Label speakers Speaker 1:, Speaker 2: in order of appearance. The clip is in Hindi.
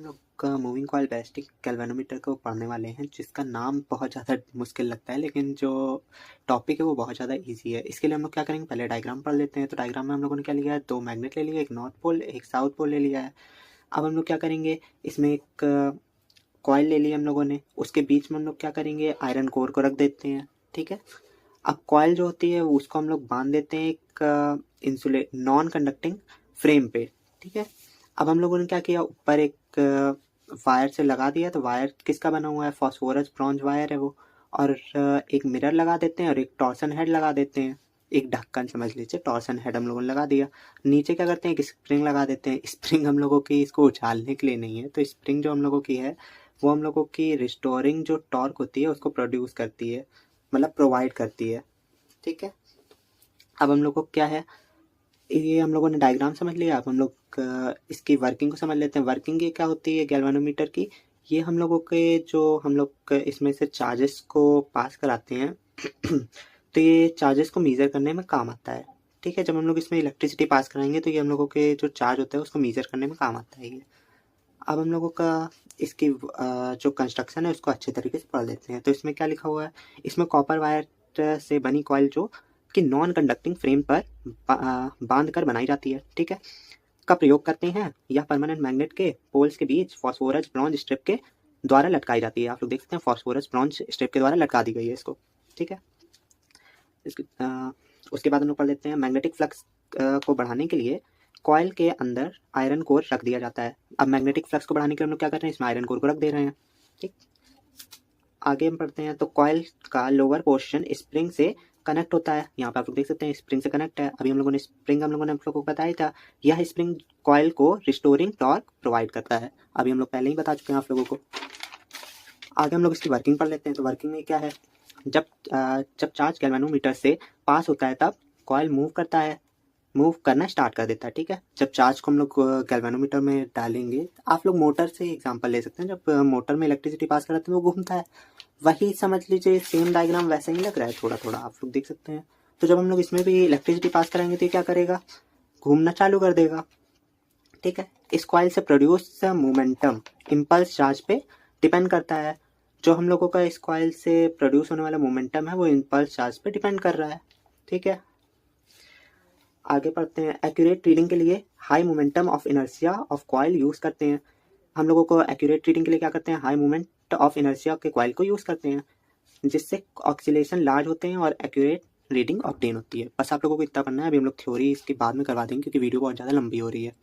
Speaker 1: हम लोग मूविंग कॉइल बैलिस्टिक गैल्वेनोमीटर को पढ़ने वाले हैं, जिसका नाम बहुत ज़्यादा मुश्किल लगता है, लेकिन जो टॉपिक है वो बहुत ज़्यादा इजी है। इसके लिए हम लोग क्या करेंगे, पहले डायग्राम पढ़ लेते हैं। तो डायग्राम में हम लोगों ने क्या लिया है, 2 मैग्नेट ले लिया, एक नॉर्थ पोल एक साउथ पोल ले लिया है। अब हम लोग क्या करेंगे, इसमें एक कॉइल ले लिया हम लोगों ने, उसके बीच में हम लोग क्या करेंगे, आयरन कोर को रख देते हैं। ठीक है, अब कॉइल जो होती है उसको हम लोग बांध देते हैं एक इंसुलेट नॉन कंडक्टिंग फ्रेम पे। ठीक है, अब हम लोगों ने क्या किया, ऊपर एक वायर से लगा दिया। तो वायर किसका बना हुआ है, फॉस्फोरस ब्रॉन्ज वायर है वो। और एक मिरर लगा देते हैं और एक टॉर्सन हेड लगा देते हैं, एक ढक्कन समझ लीजिए, टॉर्सन हेड हम लोगों ने लगा दिया। नीचे क्या करते हैं, एक स्प्रिंग लगा देते हैं। स्प्रिंग हम लोगों की इसको उछालने के लिए नहीं है, तो स्प्रिंग जो हम लोगों की है वो हम लोगों की रिस्टोरिंग जो टॉर्क होती है उसको प्रोड्यूस करती है, मतलब प्रोवाइड करती है। ठीक है, अब हम लोग को क्या है, ये हम लोगों ने डायग्राम समझ लिया। अब हम लोग इसकी वर्किंग को समझ लेते हैं। वर्किंग ये क्या होती है गैल्वेनोमीटर की, ये हम लोगों के जो हम लोग इसमें से चार्जेस को पास कराते हैं तो ये चार्जेस को मेज़र करने में काम आता है। ठीक है, जब हम लोग इसमें इलेक्ट्रिसिटी पास कराएंगे तो ये हम लोगों के जो चार्ज होता है उसको मेज़र करने में काम आता है ये। अब हम लोगों का इसकी जो कंस्ट्रक्शन है उसको अच्छे तरीके से पढ़ लेते हैं। तो इसमें क्या लिखा हुआ है, इसमें कॉपर वायर से बनी कॉइल जो कि नॉन कंडक्टिंग फ्रेम पर बांध कर बनाई जाती है। ठीक है, का प्रयोग करते हैं, यह परमानेंट मैग्नेट के पोल्स के बीच फॉस्फोरस ब्रॉन्ज स्ट्रिप के द्वारा लटकाई जाती है। आप लोग देख सकते हैं फॉस्फोरस ब्रॉन्ज स्ट्रिप के द्वारा लटका दी गई है इसको। ठीक है, उसके बाद हम लोग पढ़ लेते हैं, मैग्नेटिक फ्लक्स को बढ़ाने के लिए कॉइल के अंदर आयरन कोर रख दिया जाता है। अब मैग्नेटिक फ्लक्स को बढ़ाने के लिए हम लोग क्या कर रहे हैं, इसमें आयरन कोर को रख दे रहे हैं। ठीक, आगे हम पढ़ते हैं। तो कॉइल का लोअर पोर्शन स्प्रिंग से कनेक्ट होता है। यहाँ पे आप लोग देख सकते हैं स्प्रिंग से कनेक्ट है। अभी हम लोगों ने स्प्रिंग हम लोगों ने आप लोगों को बताया था, यह स्प्रिंग कॉइल को रिस्टोरिंग टॉर्क प्रोवाइड करता है। अभी हम लोग पहले ही बता चुके हैं आप लोगों को। आगे हम लोग इसकी वर्किंग पढ़ लेते हैं। तो वर्किंग में क्या है, जब चार्ज गैल्वेनोमीटर से पास होता है तब कॉइल मूव करना स्टार्ट कर देता है। ठीक है, जब चार्ज को हम लोग गैल्वेनोमीटर में डालेंगे, आप लोग मोटर से एग्जांपल ले सकते हैं। जब मोटर में इलेक्ट्रिसिटी पास कराते हैं वो घूमता है, वही समझ लीजिए सेम डायग्राम वैसा ही लग रहा है, थोड़ा थोड़ा आप लोग देख सकते हैं। तो जब हम लोग इसमें भी इलेक्ट्रिसिटी पास कराएंगे तो ये क्या करेगा, घूमना चालू कर देगा। ठीक है, इस कॉइल से प्रोड्यूस मोमेंटम इम्पल्स चार्ज पे डिपेंड करता है। जो हम लोगों का इस कॉइल से प्रोड्यूस होने वाला मोमेंटम है वो इम्पल्स चार्ज पे डिपेंड कर रहा है। ठीक है, आगे पढ़ते हैं। एक्यूरेट रीडिंग के लिए high momentum of inertia of coil use करते हैं। हम लोगों को एक्यूरेट रीडिंग के लिए क्या करते हैं, हाई मोमेंट ऑफ इनर्शिया के कॉइल को यूज़ करते हैं, जिससे ऑक्सीलेशन लार्ज होते हैं और एक्यूरेट रीडिंग ऑब्टेन होती है। बस आप लोगों को इतना पढ़ना है। अभी हम लोग थ्योरी इसके बाद में करवा देंगे क्योंकि वीडियो बहुत ज़्यादा लंबी हो रही है।